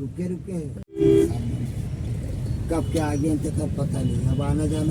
रुके रुके कब क्या आगे तो कब पता नहीं, अब आना जाना।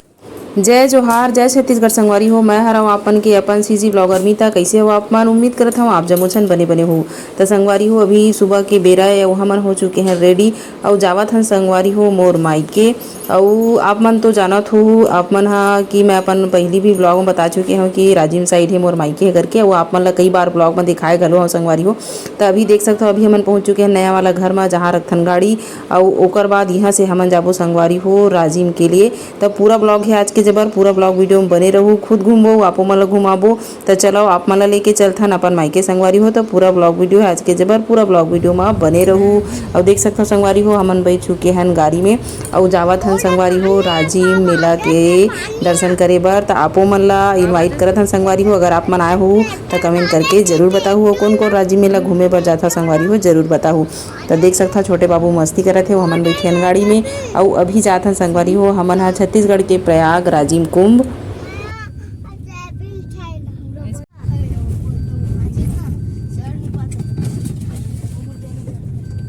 जय जोहार, जय छत्तीसगढ़ संगवारी हो। मैं हरव आपन के अपन सीजी ब्लॉगर मीता। कैसे हो आप मन? उम्मीद करत हूँ आप जमुछन बने बने हो। तो संगवारी हो अभी सुबह के बेरा है और हमन हो चुके हैं रेडी और जावत हन संगवारी हो मोर मायके। और आप मन तो जानत हो आप मन हा कि मैं अपन पहली भी ब्लॉग में बता चुके हूँ कि राजिम साइड है मोर मायके है करके। और आप मन ला कई बार ब्लॉग में दिखाए घलो हूँ संगवारी हो। तो अभी देख सकते हो अभी हमन पहुँच चुके हैं नया वाला घर में जहाँ रखथन गाड़ी। और ओकर बाद यहाँ से हमन जाबो संगवारी हो राजिम के लिए। तब पूरा ब्लॉग है आज के जबर पूरा ब्लॉग वीडियो में बने रहू, खुद घूमबो आपो मन ला घुमाबो। तो चलो आप मन ला लेके चलथन अपन मायके संगवारी हो। तो पूरा ब्लॉग वीडियो है आज के जबर पूरा ब्लॉग वीडियो में बने रहू। और देख सकते हो संगवारी हो हमन बैठ चुके हन गाड़ी में और जावत हन संगवारी हो राजिम मेला के दर्शन करे बर। तो आपो मन ला इनवाइट करत हन संगवारी हो। अगर आप मन आए हो तो कमेंट करके जरूर बताऊ कौन कौन राजिम मेला घूमे बर जाता संगवारी हो जरूर बताऊ। तो देख सकता छोटे बाबू मस्ती करत हे हमन बैठे हन गाड़ी में। और अभी जात हन संगवारी हो हमन हा छत्तीसगढ़ के प्रयाग राजिम कुंभ।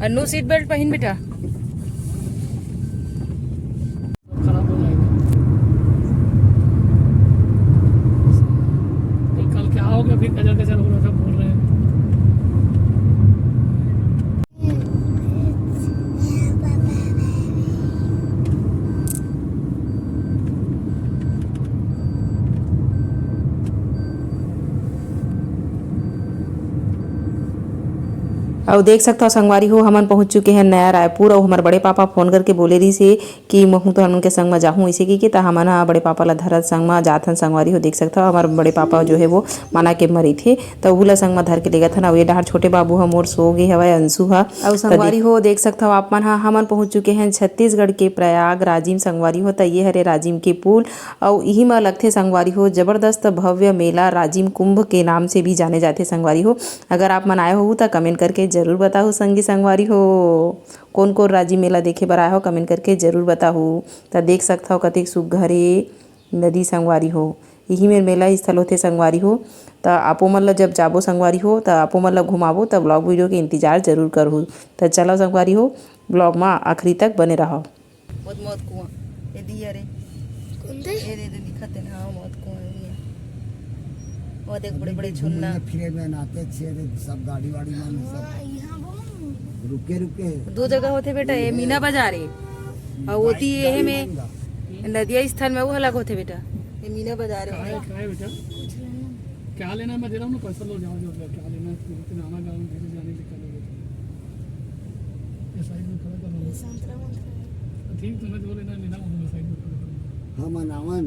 अन्नू सीट बेल्ट पहन बेटा। खराब हो जाएगा। कल क्या हो गया फिर कचर कचर हो रहा था बोल रहे हैं। और देख सकता हो संगवारी हो हमन पहुंच चुके हैं नया रायपुर। और हमारे बड़े पापा फोन करके बोले रही से कि महू तो हमन के संग में जाहूँ इसे की तो हमन हा बड़े पापा ला धरत संग में जात हन संगवारी हो। देख सकता हो हमारे बड़े पापा जो है वो माना के मरी थे तो उला संग में धर के लेगत हन। और ये डहर छोटे बाबू हम मोर सो गए हवा अंशु हा। और संगवारी हो देख सकता हो आप मन हा हमन पहुंच चुके हैं छत्तीसगढ़ के प्रयाग राजिम संगवारी हो। तो ये हरे राजिम के पुल और यही में लगथे संगवारी हो जबरदस्त भव्य मेला राजिम कुंभ के नाम से भी जाने जाते संगवारी हो। अगर आप मन आए हो तो कमेंट करके जरूर बताओ संगी संगवारी हो कौन कौन राजिम मेला देखे बर आए हो कमेंट करके जरूर बताओ। तो देख सकता हो कतेक सुघ्घरे नदी संगवारी हो यही में मेला स्थल होते संगवारी हो। तो आपो मन ला जब जाबो संगवारी हो तो आपो मन ला घुमाबो तो ब्लॉग वीडियो के इंतजार जरूर करहु। तो चलो संगवारी हो ब्लॉग में आखिरी तक बने रहो। मौत मौत कुआं ए दी अरे ए दे दिखत है हां मौत कुआं वो देख बड़े बड़े झुन्ना फिरे में नाते छे सब गाड़ी वाड़ी में सब रुके रुके दो जगह होते बेटा। ये मीना बाजार है और होती ये में नदिया स्थल में वो अलग होते बेटा। ये मीना बाजार है क्या है बेटा? क्या लेना है मैं दे रहा हूँ ना पैसा लो जाओ जो क्या लेना है नाना गाँव भेजे जाने के कल ये साइड में खड़ा कर लो ठीक तुम्हें जो लेना लेना वो साइड में खड़ा हम अनावन।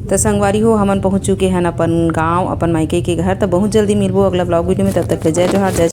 तो संगवारी हो हमन पहुंच चुके हैं अपन गांव अपन मायके के घर। तो बहुत जल्दी मिलबो अगला ब्लॉग वीडियो में। तब तक जय जोहार जय